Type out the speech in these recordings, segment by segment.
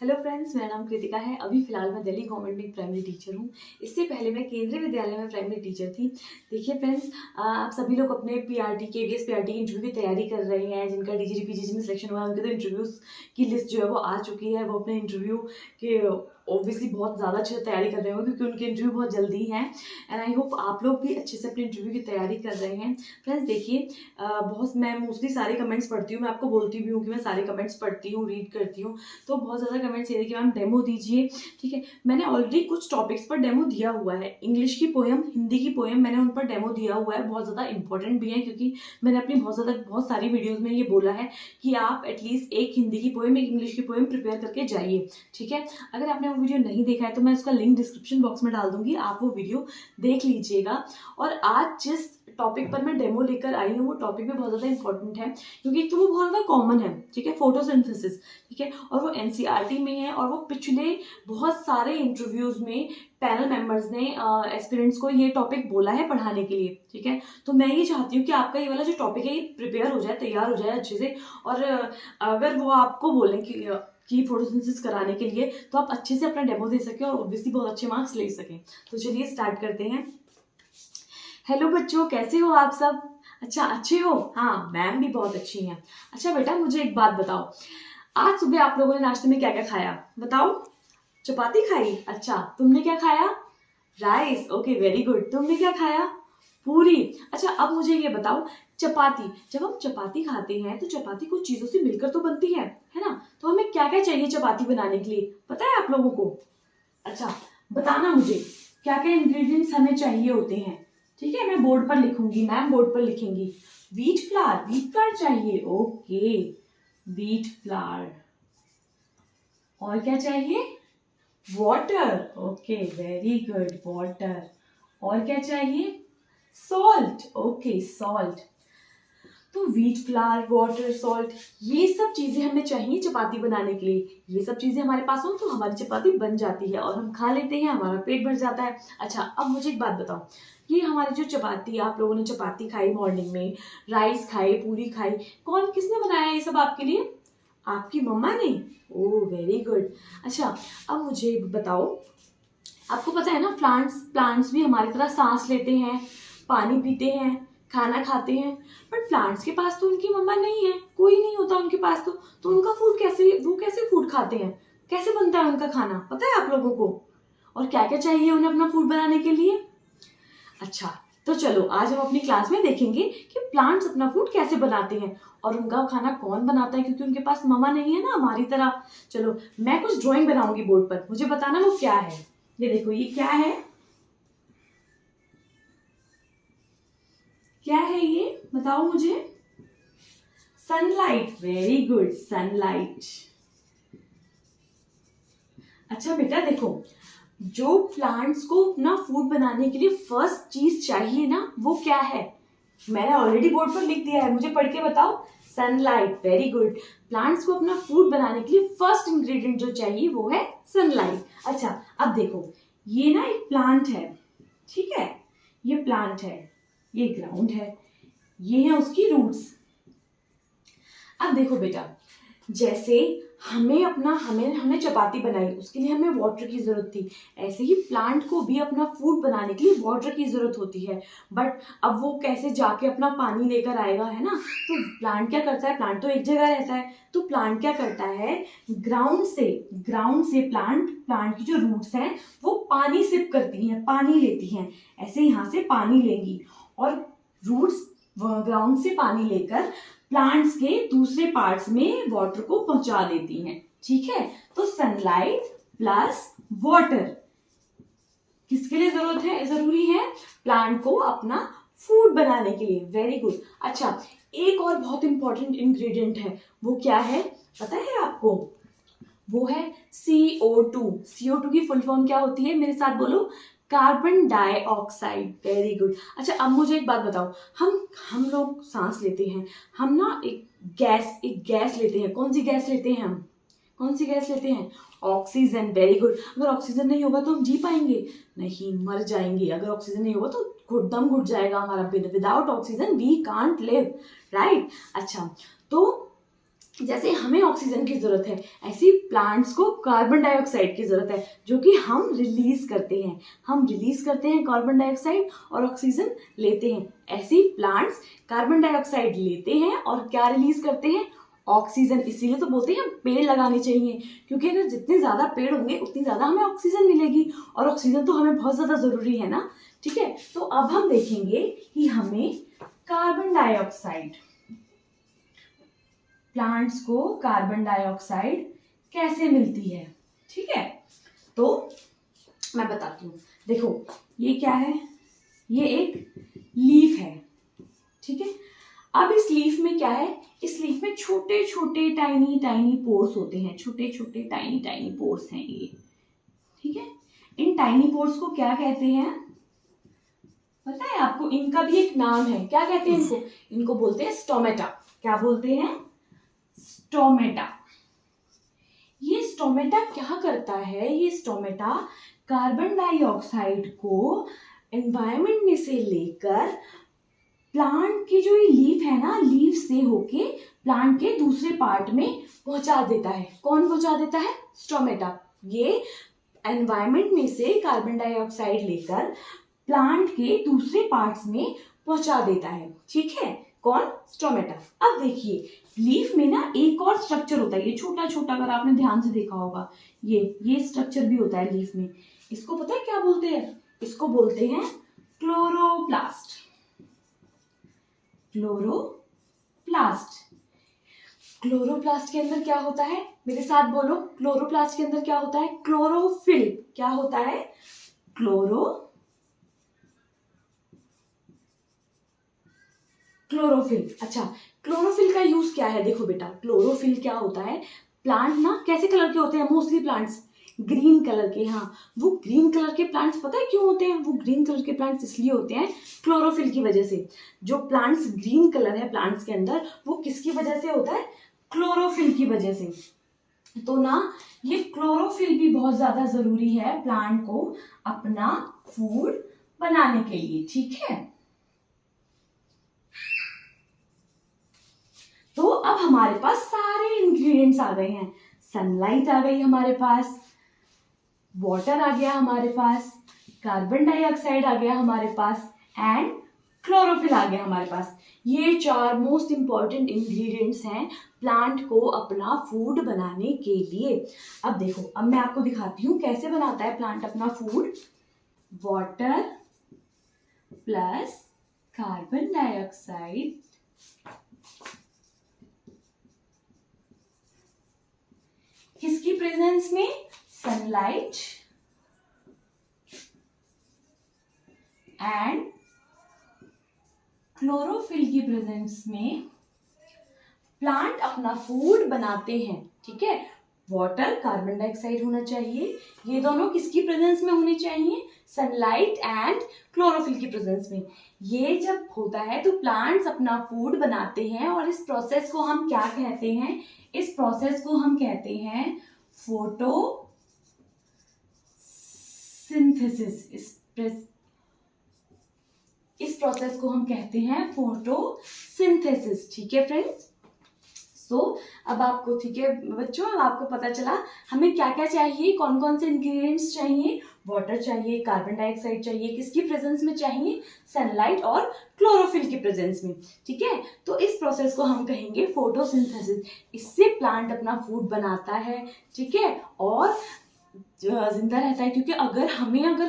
Hello friends, मेरा नाम कृतिका है। अभी फ़िलहाल मैं दिल्ली गवर्नमेंट में प्राइमरी टीचर हूँ। इससे पहले मैं केंद्रीय विद्यालय में प्राइमरी टीचर थी। देखिए फ्रेंड्स, आप सभी लोग अपने पीआरटी केवीएस पीआरटी की इंटरव्यू की तैयारी कर रहे हैं। जिनका डीजीडी पीजीजी में सिलेक्शन हुआ है उनके तो इंटरव्यूज़ की लिस्ट जो है वो आ चुकी है। वो अपने इंटरव्यू के ऑब्वियसली बहुत ज़्यादा अच्छे से तैयारी कर रहे हो क्योंकि उनके इंटरव्यू बहुत जल्दी हैं। एंड आई होप आप लोग भी अच्छे से अपने इंटरव्यू की तैयारी कर रहे हैं। फ्रेंड्स देखिए, बहुत मैं मोस्टली सारे कमेंट्स पढ़ती हूँ। मैं आपको बोलती भी हूँ कि मैं सारे कमेंट्स पढ़ती हूँ, रीड करती हूँ। तो बहुत ज़्यादा कमेंट्स ये थे कि मैम डेमो दीजिए। ठीक है, मैंने ऑलरेडी कुछ टॉपिक्स पर डेमो दिया हुआ है। इंग्लिश की पोएम, हिंदी की पोएम मैंने उन पर डेमो दिया हुआ है। बहुत ज़्यादा इंपॉर्टेंट भी है क्योंकि मैंने अपनी बहुत सारी वीडियोज़ में ये बोला है कि आप एटलीस्ट एक हिंदी की पोएम, एक इंग्लिश की पोएम प्रिपेयर करके जाइए। ठीक है, अगर आपने वो वीडियो नहीं देखा है तो मैं उसका लिंक डिस्क्रिप्शन बॉक्स में डाल दूंगी, आप वो वीडियो देख लीजिएगा। और आज जिस टॉपिक पर मैं डेमो लेकर आई हूँ वो टॉपिक भी बहुत ज़्यादा इंपॉर्टेंट है क्योंकि एक तो वो बहुत ज़्यादा कॉमन है। ठीक है, फोटोसिंथेसिस। ठीक है, और वो एनसीईआरटी में है और वो पिछले बहुत सारे इंटरव्यूज़ में पैनल मेंबर्स ने एस्पिरेंट्स को ये टॉपिक बोला है पढ़ाने के लिए। ठीक है, तो मैं ये चाहती हूँ कि आपका ये वाला जो टॉपिक है ये प्रिपेयर हो जाए, तैयार हो जाए अच्छे से। और अगर वो आपको बोलें कि फोटोसिंथेसिस कराने के लिए तो आप अच्छे से अपना डेमो दे सकें और ऑब्वियसली बहुत अच्छे मार्क्स ले सकें। तो चलिए स्टार्ट करते हैं। हेलो बच्चों, कैसे हो आप सब? अच्छा, अच्छे हो? हाँ, मैम भी बहुत अच्छी हैं। अच्छा बेटा, मुझे एक बात बताओ, आज सुबह आप लोगों ने नाश्ते में क्या क्या खाया? बताओ। चपाती खाई? अच्छा, तुमने क्या खाया? राइस। Okay, very good. तुमने क्या खाया? पूरी। अच्छा, अब मुझे ये बताओ, चपाती, जब हम चपाती खाते हैं तो चपाती कुछ चीजों से मिलकर तो बनती है ना? तो हमें क्या क्या चाहिए चपाती बनाने के लिए, पता है आप लोगों को? अच्छा, बताना मुझे क्या क्या इंग्रेडिएंट्स हमें चाहिए होते हैं। ठीक है, मैं बोर्ड पर लिखूंगी, मैम बोर्ड पर लिखेंगी। व्हीट फ्लावर चाहिए। Okay, wheat flour. और क्या चाहिए? Water. Okay, very good, water. और क्या चाहिए? सॉल्ट। Okay, salt. तो व्हीट फ्लावर, वाटर, सॉल्ट, ये सब चीजें हमें चाहिए चपाती बनाने के लिए। ये सब चीजें हमारे पास हो तो हमारी चपाती बन जाती है और हम खा लेते हैं, हमारा पेट भर जाता है। अच्छा, अब मुझे एक बात बताओ, ये हमारी जो चपाती, आप लोगों ने चपाती खाई मॉर्निंग में, राइस खाई, पूरी खाई, किसने बनाया ये सब आपके लिए? आपकी मम्मा ने? ओह, वेरी गुड। अच्छा, अब मुझे बताओ, आपको पता है ना, प्लांट्स भी हमारी तरह सांस लेते हैं, पानी पीते हैं, खाना खाते हैं। बट प्लांट्स के पास तो उनकी मम्मा नहीं है, कोई नहीं होता उनके पास। तो उनका फूड कैसे, वो कैसे फूड खाते हैं, कैसे बनता है उनका खाना, पता है आप लोगों को? और क्या क्या चाहिए उन्हें अपना फूड बनाने के लिए? अच्छा, तो चलो आज हम अपनी क्लास में देखेंगे कि प्लांट्स अपना फूड कैसे बनाते हैं और उनका खाना कौन बनाता है, क्योंकि उनके पास मम्मा नहीं है ना हमारी तरह। चलो, मैं कुछ ड्राइंग बनाऊंगी बोर्ड पर, मुझे बताना वो क्या है। ये देखो, ये क्या है? क्या है ये, बताओ मुझे। सनलाइट। Very good, sunlight. अच्छा बेटा देखो, जो प्लांट्स को अपना फूड बनाने के लिए फर्स्ट चीज चाहिए ना, वो क्या है? मैंने ऑलरेडी बोर्ड पर लिख दिया है, मुझे पढ़ के बताओ। सनलाइट। Very good. प्लांट्स को अपना फूड बनाने के लिए फर्स्ट इंग्रेडिएंट जो चाहिए वो है सनलाइट। अच्छा, अब देखो, ये ना एक प्लांट है। ठीक है, ये प्लांट है, ये ग्राउंड है, ये है उसकी रूट्स। अब देखो बेटा, जैसे हमने चपाती बनाई, उसके लिए हमें वाटर की जरूरत थी। ऐसे ही प्लांट को भी अपना फूड बनाने के लिए वाटर की जरूरत होती है। बट अब वो कैसे जाके अपना पानी लेकर आएगा, है ना? तो प्लांट क्या करता है, प्लांट तो एक जगह रहता है, तो प्लांट क्या करता है, ग्राउंड से प्लांट की जो रूट्स हैं वो पानी सिप करती हैं, पानी लेती हैं। ऐसे यहाँ से पानी लेंगी और रूट्स ग्राउंड से पानी लेकर प्लांट्स के दूसरे पार्ट्स में वाटर को पहुंचा देती हैं। ठीक है, तो सनलाइट प्लस वाटर किसके लिए जरूरी है? प्लांट को अपना फूड बनाने के लिए। Very good. अच्छा, एक और बहुत इंपॉर्टेंट इंग्रेडिएंट है, वो क्या है पता है आपको? वो है CO2। CO2 की फुल फॉर्म क्या होती है, मेरे साथ बोलो। Carbon dioxide. Very good. अच्छा, अब मुझे एक बात बताओ, हम लोग सांस लेते हैं, हम ना एक गैस लेते हैं। कौन सी गैस लेते हैं हम? कौन सी गैस लेते हैं? ऑक्सीजन। Very good. अगर ऑक्सीजन नहीं होगा तो हम जी पाएंगे? नहीं, मर जाएंगे। अगर ऑक्सीजन नहीं होगा तो दम घुट जाएगा हमारा। Without oxygen we can't live, right? अच्छा, तो जैसे हमें ऑक्सीजन की जरूरत है, ऐसी प्लांट्स को कार्बन डाइऑक्साइड की जरूरत है, जो कि हम रिलीज करते हैं। हम रिलीज करते हैं कार्बन डाइऑक्साइड और ऑक्सीजन लेते हैं। ऐसी प्लांट्स कार्बन डाइऑक्साइड लेते हैं और क्या रिलीज करते हैं, ऑक्सीजन। इसीलिए तो बोलते हैं पेड़ लगाने चाहिए, क्योंकि अगर जितने ज्यादा पेड़ होंगे उतनी ज्यादा हमें ऑक्सीजन मिलेगी, और ऑक्सीजन तो हमें बहुत ज्यादा जरूरी है ना। ठीक है, तो अब हम देखेंगे कि हमें कार्बन डाइऑक्साइड, प्लांट्स को कार्बन डाइऑक्साइड कैसे मिलती है। ठीक है, तो मैं बताती हूँ। देखो ये क्या है, ये एक लीफ है। ठीक है, अब इस लीफ में क्या है, इस लीफ में छोटे छोटे टाइनी टाइनी पोर्स होते हैं, छोटे छोटे टाइनी टाइनी पोर्स हैं ये। ठीक है, इन टाइनी पोर्स को क्या कहते हैं पता है आपको? इनका भी एक नाम है। क्या कहते हैं इनको? इनको बोलते हैं स्टोमेटा। क्या बोलते हैं? स्टोमेटा। ये स्टोमेटा क्या करता है, ये स्टोमेटा कार्बन डाइऑक्साइड को एनवायरनमेंट में से लेकर प्लांट की जो ये लीफ है ना, लीफ से होके प्लांट के दूसरे पार्ट में पहुंचा देता है। कौन पहुंचा देता है? स्टोमेटा। ये एनवायरनमेंट में से कार्बन डाइऑक्साइड लेकर प्लांट के दूसरे पार्ट्स में पहुंचा देता है। ठीक है, कौन? स्टोमेटा। अब देखिए लीफ में ना एक और स्ट्रक्चर होता है, ये छोटा छोटा, अगर आपने ध्यान से देखा होगा, ये स्ट्रक्चर भी होता है लीफ में। इसको पता है क्या बोलते हैं? इसको बोलते हैं क्लोरोप्लास्ट। क्लोरोप्लास्ट। क्लोरोप्लास्ट के अंदर क्या होता है? मेरे साथ बोलो, क्लोरोप्लास्ट के अंदर क्या होता है? क्लोरोफिल। क्या होता है? क्लोरोफिल। अच्छा, क्लोरोफिल का यूज क्या है? देखो बेटा, क्लोरोफिल क्या होता है, प्लांट ना कैसे कलर के होते हैं? मोस्टली प्लांट्स ग्रीन कलर के। हाँ, वो ग्रीन कलर के प्लांट्स पता है क्यों होते हैं? वो ग्रीन कलर के प्लांट्स इसलिए होते हैं क्लोरोफिल की वजह से। जो प्लांट्स ग्रीन कलर है प्लांट्स के अंदर, वो किसकी वजह से होता है? क्लोरोफिल की वजह से। तो ना ये क्लोरोफिल भी बहुत ज्यादा जरूरी है प्लांट को अपना फूड बनाने के लिए। ठीक है, तो अब हमारे पास सारे इंग्रेडिएंट्स आ गए हैं। सनलाइट आ गई हमारे पास, वाटर आ गया हमारे पास, कार्बन डाइऑक्साइड आ गया हमारे पास, एंड क्लोरोफिल आ गया हमारे पास। ये 4 मोस्ट इंपॉर्टेंट इंग्रेडिएंट्स हैं प्लांट को अपना फूड बनाने के लिए। अब देखो, अब मैं आपको दिखाती हूँ कैसे बनाता है प्लांट अपना food. Water plus carbon dioxide किसकी प्रेजेंस में? सनलाइट एंड क्लोरोफिल की प्रेजेंस में प्लांट अपना फूड बनाते हैं। ठीक है, वाटर, कार्बन डाइऑक्साइड होना चाहिए, ये दोनों किसकी प्रेजेंस में होनी चाहिए? सनलाइट एंड क्लोरोफिल की प्रेजेंस में। ये जब होता है तो प्लांट्स अपना फूड बनाते हैं, और इस प्रोसेस को हम क्या कहते हैं? इस प्रोसेस को हम कहते हैं फोटोसिंथेसिस। इस प्रोसेस को हम कहते हैं फोटोसिंथेसिस। ठीक है फ्रेंड्स, सो अब आपको, ठीक है बच्चों, अब आपको पता चला हमें क्या क्या चाहिए, कौन कौन से इंग्रेडिएंट्स चाहिए। वाटर चाहिए, कार्बन डाइऑक्साइड चाहिए, किसकी प्रेजेंस में चाहिए? सनलाइट और क्लोरोफिल की प्रेजेंस में। ठीक है, तो इस प्रोसेस को हम कहेंगे फोटोसिंथेसिस। इससे प्लांट अपना फूड बनाता है। ठीक है, और जिंदा रहता है, क्योंकि अगर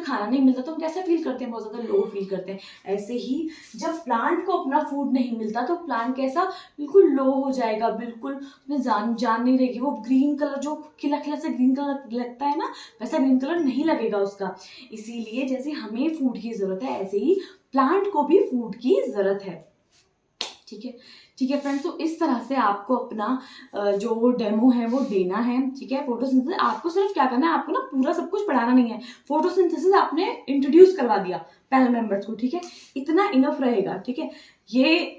खाना नहीं मिलता तो हम कैसा फील करते हैं? बहुत ज्यादा लो फील करते हैं। ऐसे ही जब प्लांट को अपना फूड नहीं मिलता तो प्लांट कैसा, बिल्कुल लो हो जाएगा, बिल्कुल उसमें जान नहीं रहेगी। वो ग्रीन कलर, जो खिला खिला से ग्रीन कलर लगता है ना, वैसा ग्रीन कलर नहीं लगेगा उसका। इसीलिए जैसे हमें फूड की जरूरत है, ऐसे ही प्लांट को भी फूड की जरूरत है। ठीक है, ठीक है फ्रेंड्स, तो इस तरह से आपको अपना जो डेमो है वो देना है। ठीक है, फोटोसिंथेसिस आपको सिर्फ क्या करना है, आपको ना पूरा सब कुछ पढ़ाना नहीं है। फोटोसिंथेसिस आपने इंट्रोड्यूस करवा दिया पहले मेंबर्स को। ठीक है, इतना इनफ रहेगा। ठीक है, ये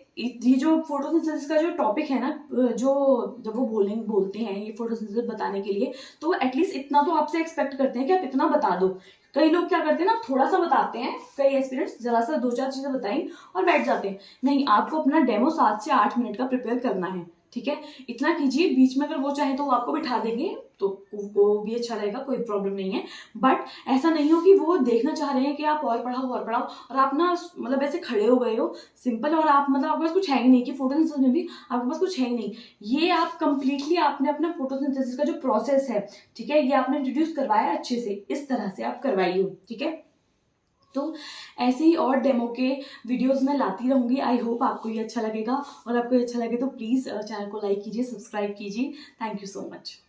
जो फोटोसिंथेसिस का जो टॉपिक है ना, जो जब वो बोलते हैं ये फोटोसिंथेसिस बताने के लिए, तो एटलीस्ट इतना तो आपसे एक्सपेक्ट करते हैं कि आप इतना बता दो। कई लोग क्या करते हैं ना, थोड़ा सा बताते हैं, कई एस्पिरेंट्स जरा सा 2-4 चीजें बताई और बैठ जाते हैं। नहीं, आपको अपना डेमो 7 से 8 मिनट का प्रिपेयर करना है। ठीक है, इतना कीजिए। बीच में अगर वो चाहे तो वो आपको बिठा देंगे तो वो भी अच्छा रहेगा, कोई प्रॉब्लम नहीं है। बट ऐसा नहीं हो कि वो देखना चाह रहे हैं कि आप और पढ़ाओ और आप ना मतलब ऐसे खड़े हो गए हो सिंपल, और आप मतलब आपके पास कुछ है ही नहीं कि फोटोसिंथेसिस में भी आपके पास कुछ है ही नहीं। ये आप कंप्लीटली आपने अपना फोटोसिंथेसिस का जो प्रोसेस है, ठीक है, ये आपने इंट्रोड्यूस करवाया अच्छे से, इस तरह से आप करवाइए, ठीक है। तो ऐसे ही और डेमो के वीडियोस मैं लाती रहूंगी। आई होप आपको ये अच्छा लगेगा, और आपको अच्छा लगे तो प्लीज़ चैनल को लाइक कीजिए, सब्सक्राइब कीजिए। Thank you so much.